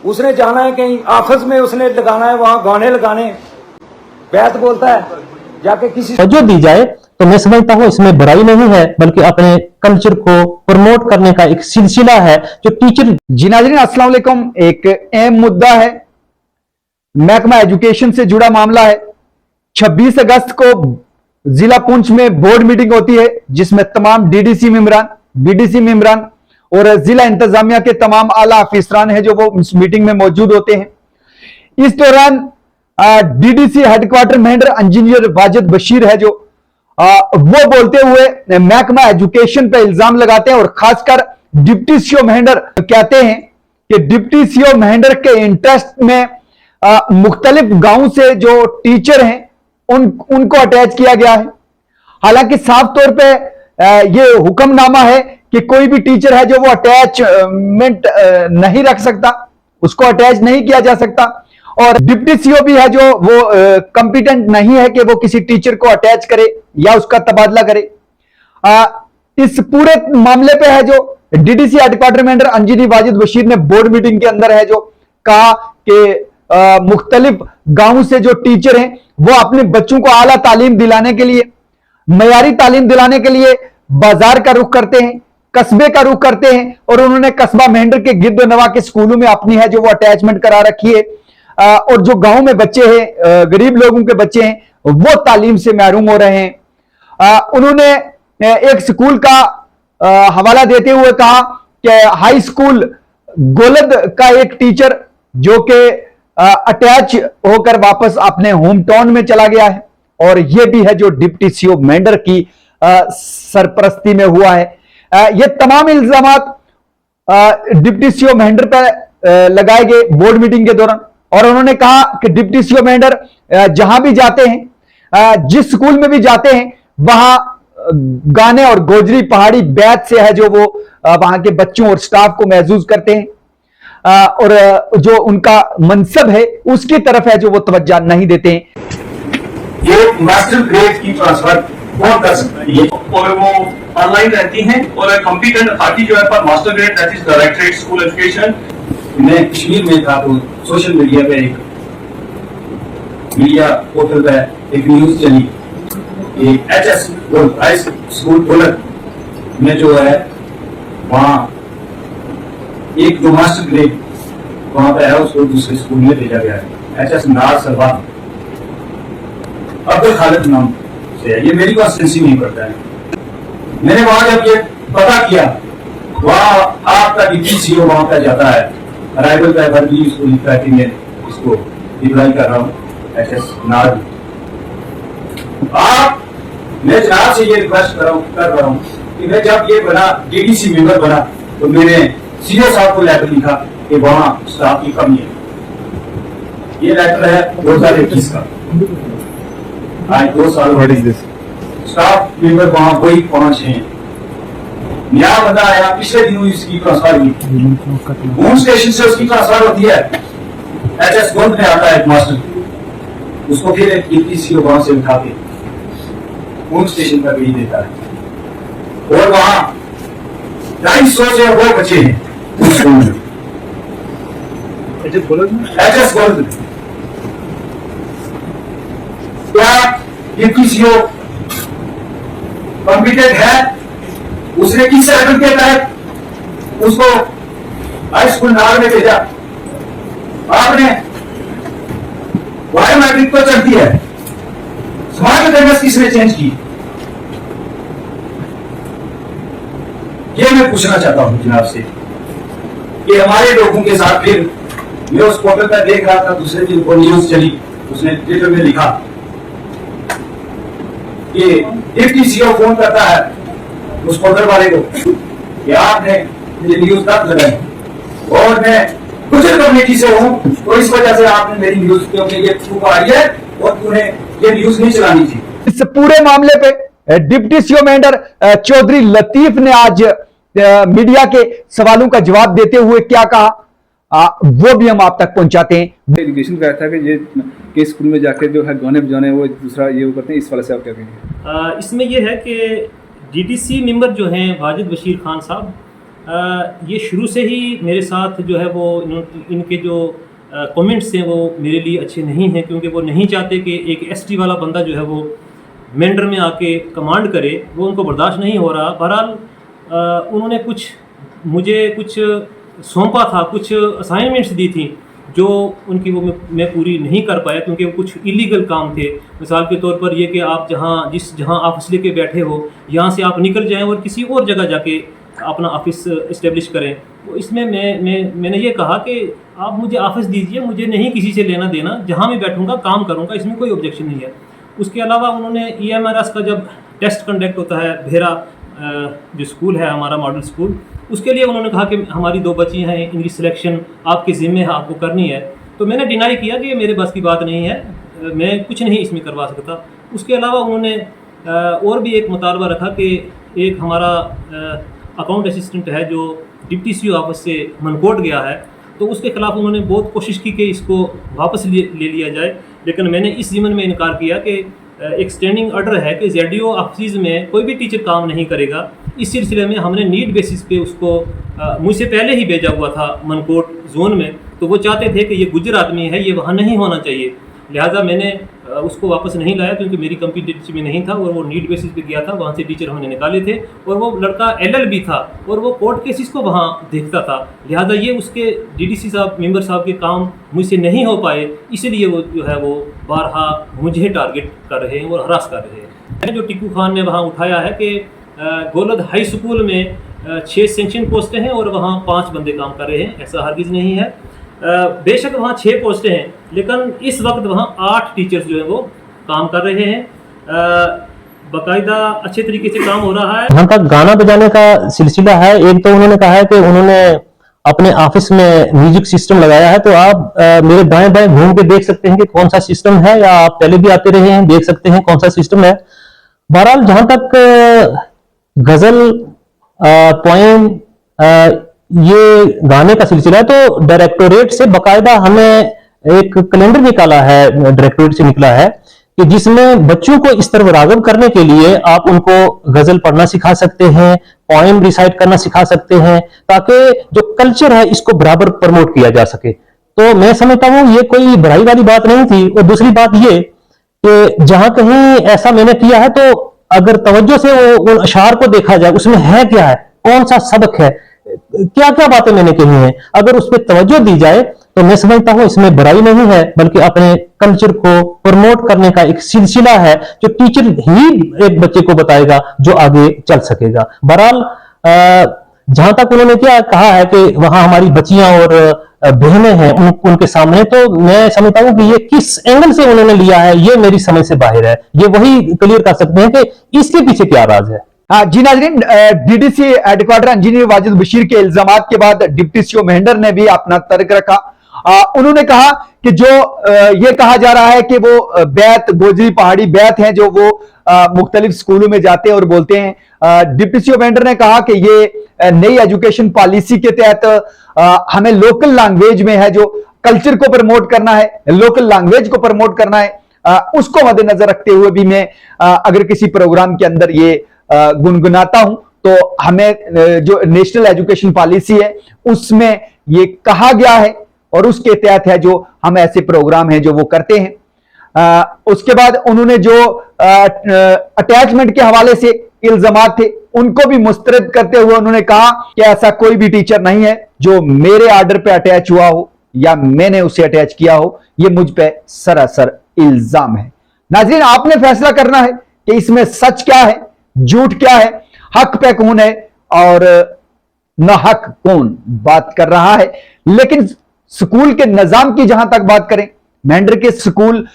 उसने जाना है कहीं ऑफिस में, उसने लगाना है वहां गाने लगाने, बैत बोलता है जाके किसी जो दी जाए तो मैं समझता हूँ इसमें बुराई नहीं है, बल्कि अपने कल्चर को प्रमोट करने का एक सिलसिला है जो टीचर। जी नाज़रीन अस्सलाम वालेकुम। एक अहम मुद्दा है, महकमा एजुकेशन से जुड़ा मामला है। 26 अगस्त को जिला पुंछ में बोर्ड मीटिंग होती है जिसमें तमाम डीडीसी मेंबरान, बीडीसी मेंबरान और जिला इंतजामिया के तमाम आला अफसरान हैं जो वो इस मीटिंग में मौजूद होते हैं। इस दौरान DDC headquarter Mahendra engineer Wajid Bashir है जो वो बोलते हुए महकमा एजुकेशन पे इल्जाम लगाते हैं और खासकर डिप्टी सीओ महेंद्र कहते हैं कि डिप्टी सीओ महेंद्र के इंटरेस्ट में मुख्तलिफ गांव से जो टीचर हैं उनको अटैच किया गया है। हालांकि साफ तौर पे ये हुक्मनामा है कि कोई भी टीचर है जो वो अटैचमेंट नहीं रख सकता, उसको अटैच नहीं किया जा सकता। और डिप्टी सीओ भी है जो वो कंपिटेंट नहीं है कि वो किसी टीचर को अटैच करे या उसका तबादला करे। इस पूरे मामले पे है जो DDC headquarter Mahendra engineer Wajid Bashir ने बोर्ड मीटिंग के अंदर है जो कहा कि मुख्तलिफ गांव से जो टीचर हैं वो अपने बच्चों को आला तालीम दिलाने के लिए, मयारी तालीम दिलाने के लिए बाजार का रुख करते हैं, कस्बे का रुख करते हैं और उन्होंने कस्बा महेंद्र के गिरदो नवा के स्कूलों में अपनी है जो वो अटैचमेंट करा रखी है। और जो गांव में बच्चे हैं, गरीब लोगों के बच्चे हैं, वो तालीम से महरूम हो रहे हैं। उन्होंने एक स्कूल का हवाला देते हुए कहा कि हाई स्कूल गोलद का एक टीचर जो कि अटैच होकर वापस अपने होम टाउन में चला गया है और यह भी है जो डिप्टी सीओ महेंद्र की सरपरस्ती में हुआ है। ये तमाम इल्जामात डिप्टी सीओ महेंद्र पर लगाए गए बोर्ड मीटिंग के दौरान और उन्होंने कहा कि डिप्टी सीओ महेंद्र जहां भी जाते हैं, जिस स्कूल में भी जाते हैं, वहां गाने और गोजरी पहाड़ी बैत से है जो वो वहां के बच्चों और स्टाफ को महसूस करते हैं और जो उनका मनसब है उसकी तरफ है जो वो तवज्जो नहीं देते हैं। ये मास्टर ग्रेड की ट्रांसफर कौन कर सकता है ये, और वो ऑनलाइन रहती हैं और कॉम्पिटेंट अथॉरिटी जो है पर master grade that is directorate school education. मैं कश्मीर में था तो सोशल मीडिया पे एक मीडिया पोर्टल पे एक न्यूज चली, एचएस हाई स्कूल कोलर में जो है वहां एक जो मास्टर ग्रेड वहां पे है उसको दूसरे स्कूल में भेजा गया है। एचएस नार सरवान अब्दुल खालिद नाम से है, ये मेरी कॉन्स्टिट्यूंसी नहीं पड़ता है। मैंने वहां जब ये पता किया, वहां आपका डिप्टी सीओ वहां पे जाता है, अराइवल का भरगी इसको लिखता है कि मैं इसको रिप्लाई कर रहा हूँ एचएस नार। आप मैं जनाब से ये रिक्वेस्ट कर रहा हूँ कि मैं जब ये बना डीडीसी मेंबर बना तो मैंने सीओ साहब को लेटर लिखा कि वहां स्टाफ की कमी है। ये लेटर है 2021 का, आज 2 साल स्टाफ मेंबर वहां कोई 5 हैं। नया बंदा आया, पिछले दिनों इसकी ट्रांसफर हुई, होम स्टेशन से उसकी ट्रांसफर होती है, एचएस गोंद में आता है एक मास्टर, उसको फिर एक डीसी को वहां से उठा के होम स्टेशन पर भेज देता है और वहां 250 से वो बच्चे हैं उस स्कूल में। एचएस गोंद क्या डिप्टी सीओ कॉम्पिटेंट है? उसने किस लेवल के तहत उसको हाई स्कूल नार में भेजा? आपने बायोमेट्रिक तो चलती है, स्मार्ट अटेंडेंस किसने चेंज की? ये मैं पूछना चाहता हूं जनाब से कि हमारे लोगों के साथ फिर मैं उस पोर्टल पर देख रहा था, दूसरे दिन को न्यूज चली, उसने ट्विटर में लिखा कि डिप्टी सीओ फोन करता है उस पोर्टल वाले को कि आपने ये न्यूज तब लगाई और मैं गुजर कम्युनिटी से हूं तो इस वजह से आपने मेरी न्यूज क्योंकि ये प्रूफ आ रही है और तुम्हें ये न्यूज नहीं चलानी थी। इस पूरे मामले पे डिप्टी सीओ महेंद्र चौधरी लतीफ ने आज मीडिया के सवालों का जवाब देते हुए क्या कहा, वो भी हम आप तक पहुंचाते हैं। एजुकेशन का था कि ये के स्कूल में जाके जो है गाने बजाने वो दूसरा ये वो करते हैं, इस वाले से आप क्या कहेंगे? इसमें यह है कि डीडीसी मेंबर जो हैं वाजिद बशीर खान साहब, ये शुरू से ही मेरे साथ जो है वो इनके जो कमेंट्स हैं वो मेरे लिए अच्छे नहीं हैं, क्योंकि वो नहीं चाहते कि एक एसटी वाला बंदा जो है वो मेंढर में आके कमांड करे, वो उनको बर्दाश्त नहीं हो रहा। बहरहाल उन्होंने मुझे कुछ सौंपा था, कुछ असाइनमेंट्स दी थी जो उनकी वो मैं पूरी नहीं कर पाया, क्योंकि वो कुछ इलीगल काम थे। मिसाल के तौर पर ये कि आप जहाँ ऑफिस लेके बैठे हो यहाँ से आप निकल जाएं और किसी और जगह जाके अपना ऑफिस इस्टेब्लिश करें। तो इसमें मैंने ये कहा कि आप मुझे ऑफिस दीजिए, मुझे नहीं किसी से लेना देना, जहाँ मैं बैठूंगा काम करूँगा, इसमें कोई ऑब्जेक्शन नहीं है। उसके अलावा उन्होंने EMRS का जब टेस्ट कंडक्ट होता है भेरा जो स्कूल है हमारा मॉडल स्कूल, उसके लिए उन्होंने कहा कि हमारी 2 बच्ची हैं, इनकी सिलेक्शन आपके ज़िम्मे है, आपको करनी है। तो मैंने डिनाई किया कि ये मेरे बस की बात नहीं है, मैं कुछ नहीं इसमें करवा सकता। उसके अलावा उन्होंने और भी एक मुतालबा रखा कि एक हमारा अकाउंट असिस्टेंट है जो डिप्टी CO ऑफिस से मनकोट गया है, तो उसके खिलाफ उन्होंने बहुत कोशिश की कि इसको वापस ले लिया जाए, लेकिन मैंने इस ज़िम्मन में इनकार किया कि एक स्टैंडिंग ऑर्डर है कि ZDO ऑफिस में कोई भी टीचर काम नहीं करेगा। इस सिलसिले में हमने नीड बेसिस पे उसको मुझसे पहले ही भेजा हुआ था मनकोट जोन में, तो वो चाहते थे कि ये गुज्जर आदमी है, ये वहाँ नहीं होना चाहिए, लिहाजा मैंने उसको वापस नहीं लाया क्योंकि मेरी कम्पिटेंसी में नहीं था और वो नीड बेसिस पे गया था। वहाँ से टीचर हमने निकाले थे और वो लड़का LLB था और वो कोर्ट केसेस को वहाँ देखता था, लिहाजा ये उसके DDC साहब मेंबर साहब के काम मुझसे नहीं हो पाए, इसीलिए वो जो है वो बारहा मुझे टारगेट कर रहे हैं और हरास कर रहे हैं। जो टिक्कू खान ने वहाँ उठाया है कि गोलद हाई स्कूल में 6 सेंक्शन पोस्टें हैं और वहाँ 5 बंदे काम कर रहे हैं, ऐसा हरगिज़ नहीं है। बेशक वहाँ 6 पोस्टें हैं, लेकिन इस वक्त वहाँ 8 टीचर्स जो हैं वो काम कर रहे हैं, बाकायदा अच्छे तरीके से काम हो रहा है। जहाँ तक गाना बजाने का सिलसिला है, एक तो उन्होंने कहा है कि उन्होंने अपने ऑफिस में म्यूजिक सिस्टम लगाया है, तो आप मेरे दाएं बाएं घूम के देख सकते हैं कि कौन सा सिस्टम है, या आप पहले भी आते रहे हैं, देख सकते हैं कौन सा सिस्टम है। बहरहाल जहां तक गजल पोएम ये गाने का सिलसिला है, तो डायरेक्टोरेट से बकायदा हमें एक कैलेंडर निकाला है, डायरेक्टोरेट से निकला है कि जिसमें बच्चों को इस तरफ राग़िब करने के लिए आप उनको गजल पढ़ना सिखा सकते हैं, पोएम रिसाइट करना सिखा सकते हैं, ताकि जो कल्चर है इसको बराबर प्रमोट किया जा सके। तो मैं समझता हूँ ये कोई बुराई वाली बात नहीं थी। और दूसरी बात ये कि जहां कहीं ऐसा मैंने किया है, तो अगर तवज्जो से उन अशार को देखा जाए, उसमें है क्या है, कौन सा सबक है, क्या क्या बातें मैंने कही हैं, अगर उस पर तवज्जो दी जाए तो मैं समझता हूं इसमें बुराई नहीं है, बल्कि अपने कल्चर को प्रमोट करने का एक सिलसिला है जो टीचर ही एक बच्चे को बताएगा जो आगे चल सकेगा। बहरहाल जहां तक उन्होंने क्या कहा है कि वहां हमारी बच्चियां और बहनें हैं उनके सामने, तो मैं समझता हूं कि ये किस एंगल से उन्होंने लिया है ये मेरी समझ से बाहर है। ये वही क्लियर कर सकते हैं कि इसके पीछे क्या राज है। जी नाज़रीन, DDC headquarter engineer Wajid Bashir के इल्जामात के बाद डिप्टी CO मेहंडर ने भी अपना तर्क रखा। उन्होंने कहा कि जो ये कहा जा रहा है कि वो बैत गोजरी पहाड़ी बैत हैं जो वो मुख्तलिफ स्कूलों में जाते हैं और बोलते हैं। डिप्टी CO मेहंडर ने कहा कि ये नई एजुकेशन पॉलिसी के तहत हमें लोकल लैंग्वेज में है जो कल्चर को प्रमोट करना है, लोकल लैंग्वेज को प्रमोट करना है, उसको मद्देनजर रखते हुए भी मैं अगर किसी प्रोग्राम के अंदर ये गुनगुनाता हूं तो हमें जो नेशनल एजुकेशन पॉलिसी है उसमें ये कहा गया है और उसके तहत है जो हम ऐसे प्रोग्राम हैं जो वो करते हैं। उसके बाद उन्होंने जो अटैचमेंट के हवाले से इल्जामात थे उनको भी मुस्तरद करते हुए उन्होंने कहा कि ऐसा कोई भी टीचर नहीं है जो मेरे ऑर्डर पे अटैच हुआ हो या मैंने उसे अटैच किया हो, ये मुझ पे सरासर इल्जाम है। नाज़रीन, आपने फैसला करना है कि इसमें सच क्या है, झूठ क्या है, हक पे कौन है और न हक कौन बात कर रहा है। लेकिन स्कूल के निजाम की जहां तक बात करें, मेंढर के स्कूल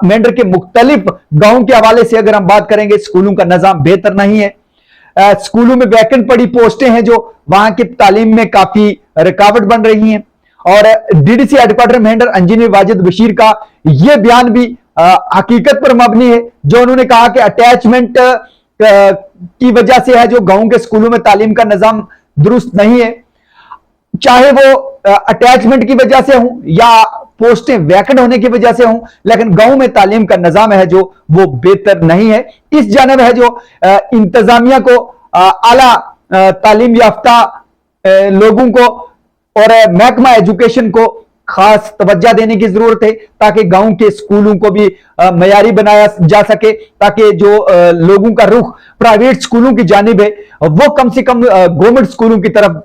मेंढर के मुख्तलिफ गांव के हवाले से अगर हम बात करेंगे, स्कूलों का निजाम बेहतर नहीं है। स्कूलों में वैकेंट पड़ी पोस्टें हैं जो वहां की तालीम में काफी रुकावट बन रही हैं। और DDC headquarter Mendhar engineer Wajid Bashir का यह बयान भी हकीकत पर मबनी है, जो उन्होंने कहा कि अटैचमेंट की वजह से है जो गांव के स्कूलों में तालीम का निजाम दुरुस्त नहीं है, चाहे वो अटैचमेंट की वजह से हो या पोस्टें वैकेंट होने की वजह से हो, लेकिन गांव में तालीम का निजाम है जो वो बेहतर नहीं है। इस जानब है जो इंतजामिया को आला तालीम याफ्ता लोगों को और महकमा एजुकेशन को खास तवज्जो देने की जरूरत है, ताकि गांव के स्कूलों को भी मयारी बनाया जा सके, ताकि जो लोगों का रुख प्राइवेट स्कूलों की जानिब है वो कम से कम गवर्नमेंट स्कूलों की तरफ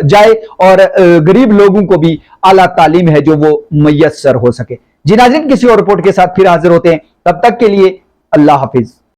जाए और गरीब लोगों को भी आला तालीम है जो वो मुयस्सर हो सके। जी नाज़रीन, किसी और रिपोर्ट के साथ फिर हाजिर होते हैं, तब तक के लिए अल्लाह हाफिज।